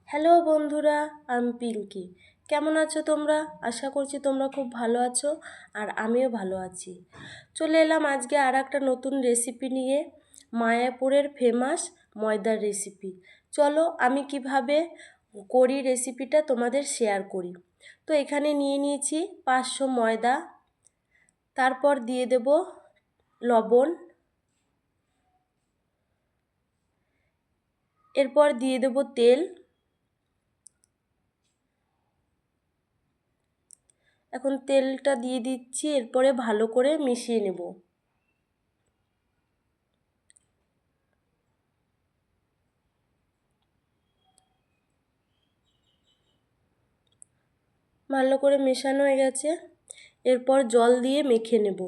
Hello বন্ধুরা, আমি পিঙ্কি। কেমন আছো তোমরা? আশা করছি তোমরা খুব ভালো আছো, আর আমিও ভালো আছি। চলে এলাম আজকে আর একটা নতুন রেসিপি নিয়ে, মায়াপুরের ফেমাস ময়দার রেসিপি। চলো আমি কিভাবে করি রেসিপিটা তোমাদের শেয়ার করি। তো এখানে নিয়ে নিয়েছি 500 ময়দা, তারপর দিয়ে দেব লবণ, এরপর দিয়ে দেব তেল। এখন তেলটা দিয়ে দিচ্ছি, এরপরে ভালো করে মিশিয়ে নেব। ভালো করে মেশানো হয়ে গেছে, এরপর জল দিয়ে মেখে নেব।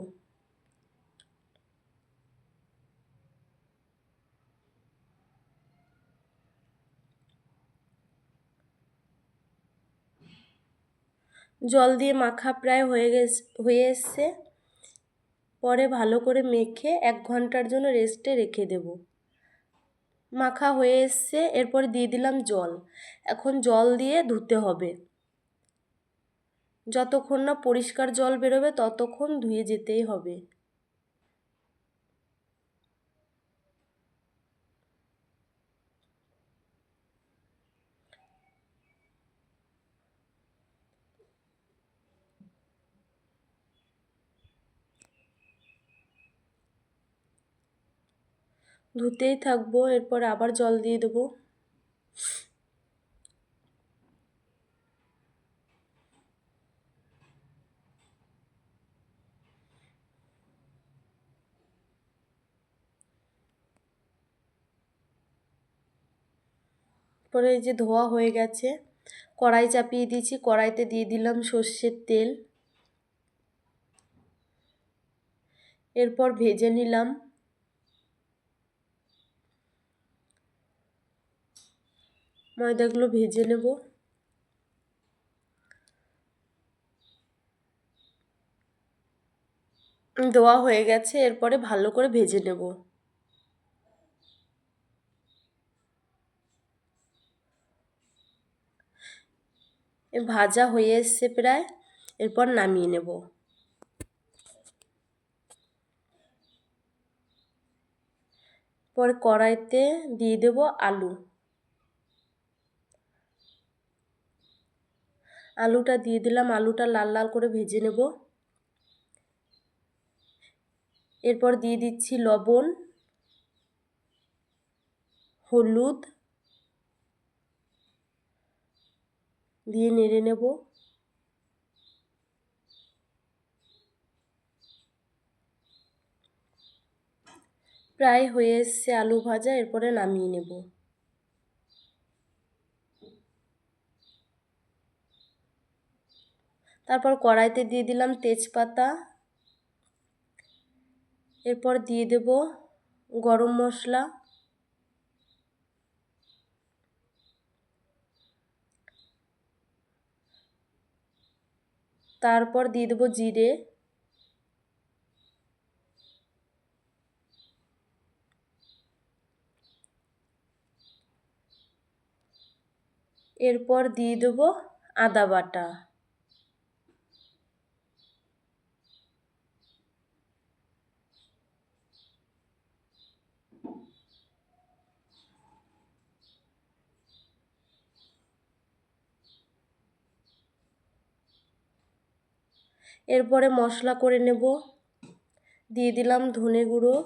জল দিয়ে মাখা প্রায় হয়ে এসছে। পরে ভালো করে মেখে 1 ঘন্টার জন্য রেস্টে রেখে দেব। মাখা হয়ে এসছে, এরপর দিয়ে দিলাম জল। এখন জল দিয়ে ধুতে হবে। যতক্ষণ না পরিষ্কার জল বেরোবে ততক্ষণ ধুয়ে যেতেই হবে। ধুতেই থাকবো, এরপর আবার জল দিয়ে দেবো। পরে এই যে ধোয়া হয়ে গেছে, কড়াই চাপিয়ে দিয়েছি, কড়াইতে দিয়ে দিলাম সর্ষের তেল। এরপর ভেজে নিলাম। ময়দাগুলো ভেজে নেব। দেওয়া হয়ে গেছে, এরপরে ভালো করে ভেজে নেব। ভাজা হয়ে এসছে প্রায়, এরপর নামিয়ে নেব। পরে কড়াইতে দিয়ে দেব আলু। আলুটা দিয়ে দিলাম, আলুটা লাল লাল করে ভেজে নেব। এরপর দিয়ে দিচ্ছি লবণ, হলুদ, দিয়ে নেড়ে নেব। প্রায় হয়ে এসছে আলু ভাজা, এরপরে নামিয়ে নেব। তারপর কড়াইতে দিয়ে দিলাম তেজপাতা। এরপর দিয়ে দেব গরম মশলা, তারপর দিয়ে দেব জিরে, এরপর দিয়ে দেব আদা বাটা। এরপরে মশলা করে নেব। দিয়ে দিলাম ধনে গুঁড়ো,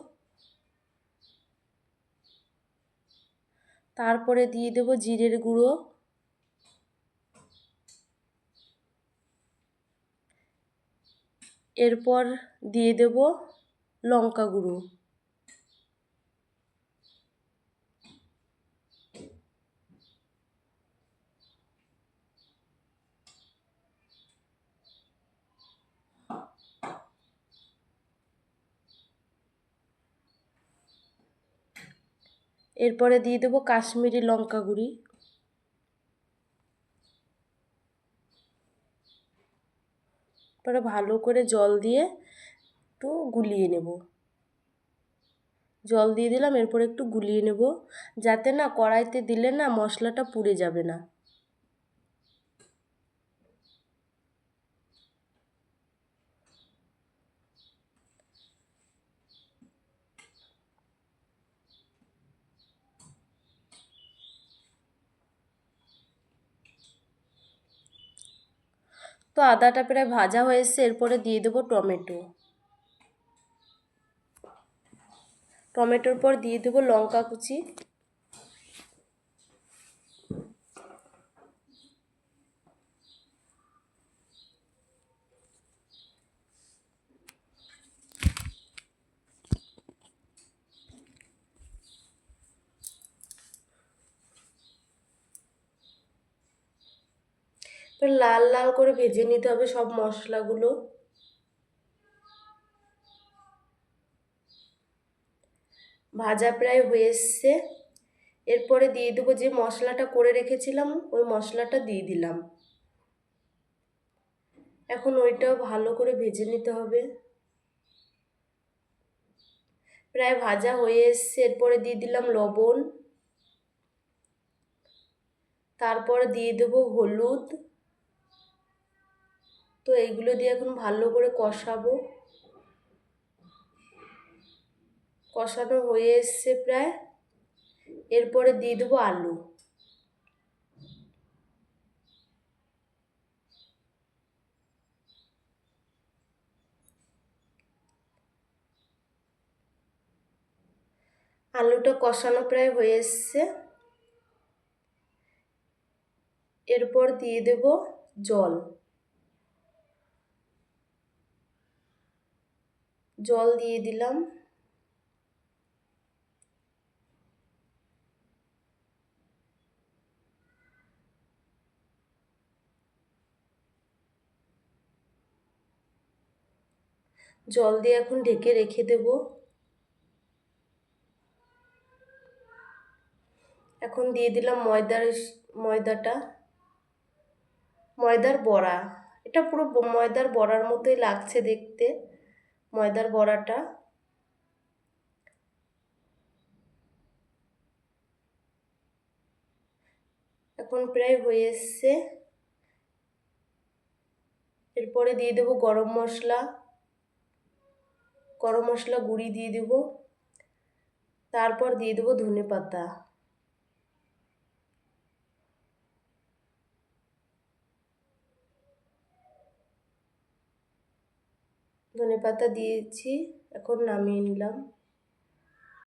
তারপরে দিয়ে দেব জিরের গুঁড়ো, এরপর দিয়ে দেব লঙ্কা গুঁড়ো। এরপরে দিয়ে দেব কাশ্মীরি লঙ্কা গুঁড়ি। পরে ভালো করে জল দিয়ে একটু গুলিয়ে নেব। জল দিয়ে দিলাম, এরপর একটু গুলিয়ে নেব, যাতে না কড়াইতে দিলে না মশলাটা পুড়ে যাবে না। তো আদাটা প্রায় ভাজা হয়ে এসছে, এরপরে দিয়ে দেবো টমেটো। টমেটোর পর দিয়ে দেবো লঙ্কা কুচি, তো লাল লাল করে ভেজে নিতে হবে সব মশলাগুলো। ভাজা প্রায় হয়ে এসছে, এরপরে দিয়ে দেবো যে মশলাটা করে রেখেছিলাম, ওই মশলাটা দিয়ে দিলাম। এখন ওইটাও ভালো করে ভেজে নিতে হবে। প্রায় ভাজা হয়ে এসছে, এরপরে দিয়ে দিলাম লবণ, তারপরে দিয়ে দেবো হলুদ। তো এইগুলো দিয়ে এখন ভালো করে কষাবো। কষানো হয়ে এসছে প্রায়, এরপরে দিয়ে দেবো আলু। আলুটা কষানো প্রায় হয়ে এসছে, এরপর দিয়ে দেব জল। জল দিয়ে দিলাম। জল দিয়ে এখন ঢেকে রেখে দেব। এখন দিয়ে দিলাম ময়দার বড়া। এটা পুরো ময়দার বড়ার মতোই লাগছে দেখতে, ময়দার বড়াটা। এখন প্রায় হয়ে এসছে, এরপরে দিয়ে দেবো গরম মশলা গুঁড়ি দিয়ে দেবো, তারপর দিয়ে দেবো ধনেপাতা। ধনেপাতা দিয়েছি, এখন নামিয়ে নিলাম।